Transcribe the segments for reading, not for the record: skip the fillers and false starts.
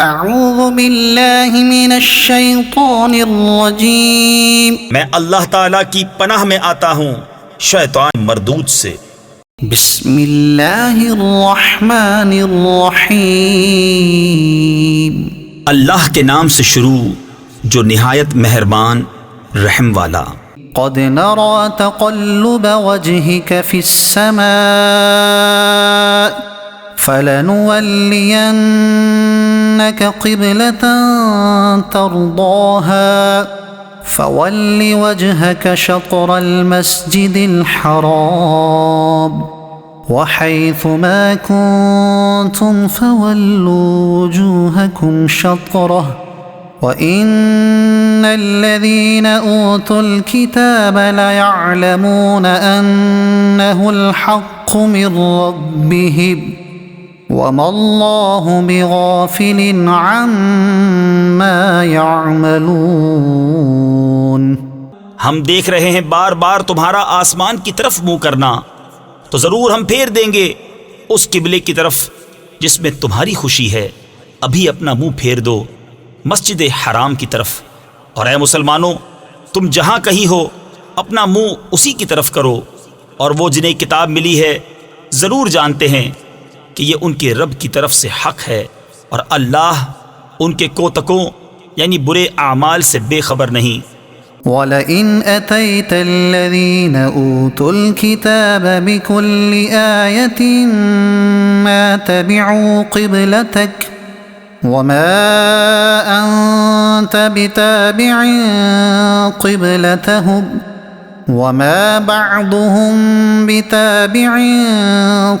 اعوذ باللہ من الشیطان الرجیم، میں اللہ تعالیٰ کی پناہ میں آتا ہوں شیطان مردود سے۔ بسم اللہ الرحمن الرحیم، اللہ کے نام سے شروع جو نہایت مہربان رحم والا۔ قد نرى تقلب وجهك في السماء فلنولينك قبلة ترضاها فول وجهك شطر المسجد الحرام وحيث ما كنتم فولوا وجوهكم شطره وَإِنَّ الَّذِينَ أُوتُوا الْكِتَابَ لَيَعْلَمُونَ أَنَّهُ الْحَقُّ مِنْ رَبِّهِمْ وَمَا اللَّهُ بِغَافِلٍ عَمَّا يَعْمَلُونَ۔ ہم دیکھ رہے ہیں بار بار تمہارا آسمان کی طرف منہ کرنا، تو ضرور ہم پھیر دیں گے اس قبلے کی طرف جس میں تمہاری خوشی ہے۔ ابھی اپنا منہ پھیر دو مسجد حرام کی طرف، اور اے مسلمانوں تم جہاں کہیں ہو اپنا منہ اسی کی طرف کرو، اور وہ جنہیں کتاب ملی ہے ضرور جانتے ہیں کہ یہ ان کے رب کی طرف سے حق ہے، اور اللہ ان کے کوتکوں یعنی برے اعمال سے بے خبر نہیں۔ وَلَئِنْ أَتَيْتَ الَّذِينَ أُوتُوا الْكِتَابَ بِكُلِّ آيَةٍ مَا تَبِعُوا قِبْلَتَكَ وَمَا أَنْتَ بِتَابِعٍ قِبْلَتَهُمْ وَمَا بَعْضُهُمْ بِتَابِعٍ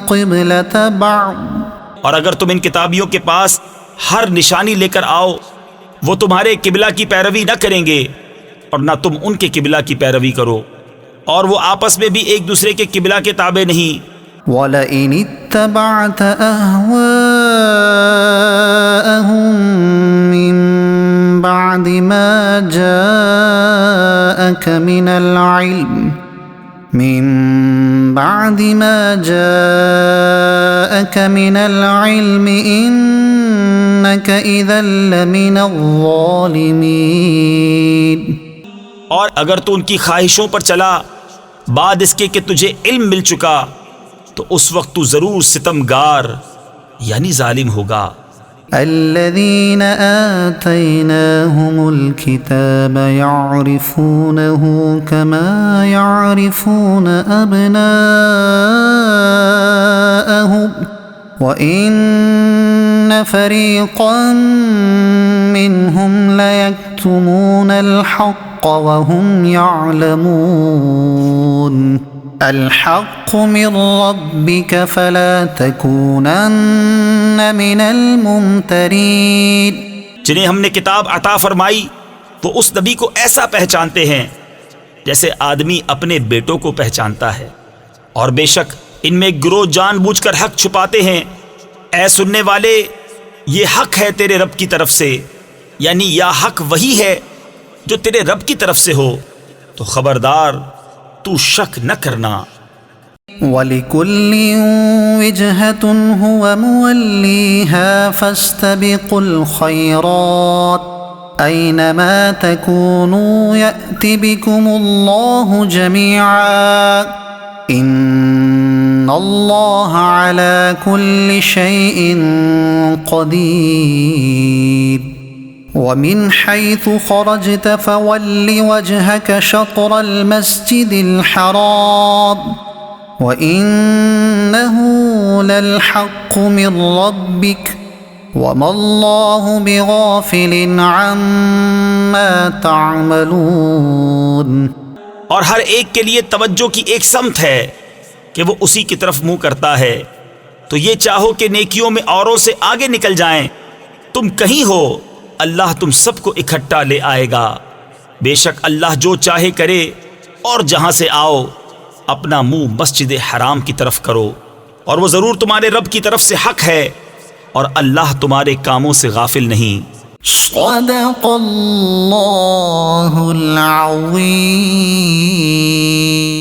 قِبْلَةَ بَعْضٍ۔ اور اگر تم ان کتابیوں کے پاس ہر نشانی لے کر آؤ، وہ تمہارے قبلہ کی پیروی نہ کریں گے اور نہ تم ان کے قبلہ کی پیروی کرو، اور وہ آپس میں بھی ایک دوسرے کے قبلہ کے تابع نہیں۔ وَلَئِنِ اتَّبَعْتَ أَهْوَاءَهُمْ مِنْ بَعْدِ مَا جَاءَكَ مِنَ الْعِلْمِ إِنَّكَ إِذًا لَمِنَ الظَّالِمِينَ۔ اور اگر تو ان کی خواہشوں پر چلا بعد اس کے کہ تجھے علم مل چکا، تو اس وقت تو ضرور ستمگار یعنی ظالم ہوگا۔ الذين آتيناهم الكتاب يعرفونه كما يعرفون أبناءهم وإن فريقا منهم ليكتمون الحق وهم يعلمون۔ الحق من ربك فلا تكونن من الممترين۔ جنہیں ہم نے کتاب عطا فرمائی وہ اس نبی کو ایسا پہچانتے ہیں جیسے آدمی اپنے بیٹوں کو پہچانتا ہے، اور بے شک ان میں گروہ جان بوجھ کر حق چھپاتے ہیں۔ اے سننے والے، یہ حق ہے تیرے رب کی طرف سے، یعنی یا حق وہی ہے جو تیرے رب کی طرف سے ہو، تو خبردار تو شک نہ کرنا۔ وَلِكُلٍّ وِجْهَةٌ هُوَ مُوَلِّيهَا فَاسْتَبِقُوا الْخَيْرَاتِ أَيْنَمَا تَكُونُوا يَأْتِ بِكُمُ اللَّهُ جَمِيعًا إِنَّ اللَّهَ عَلَى كُلِّ شَيْءٍ قَدِيرٌ۔ وَمِنْ حَيْثُ خَرَجْتَ فَوَلِّ وَجْهَكَ شَطْرَ الْمَسْجِدِ الْحَرَامِ وَإِنَّهُ لَلْحَقُّ مِنْ رَبِّكَ وَمَا اللَّهُ بِغَافِلٍ عَمَّا تَعْمَلُونَ۔ اور ہر ایک کے لیے توجہ کی ایک سمت ہے کہ وہ اسی کی طرف منہ کرتا ہے، تو یہ چاہو کہ نیکیوں میں اوروں سے آگے نکل جائیں، تم کہیں ہو اللہ تم سب کو اکٹھا لے آئے گا۔ بے شک اللہ جو چاہے کرے، اور جہاں سے آؤ اپنا منہ مسجد حرام کی طرف کرو، اور وہ ضرور تمہارے رب کی طرف سے حق ہے، اور اللہ تمہارے کاموں سے غافل نہیں۔ صدق اللہ العظیم۔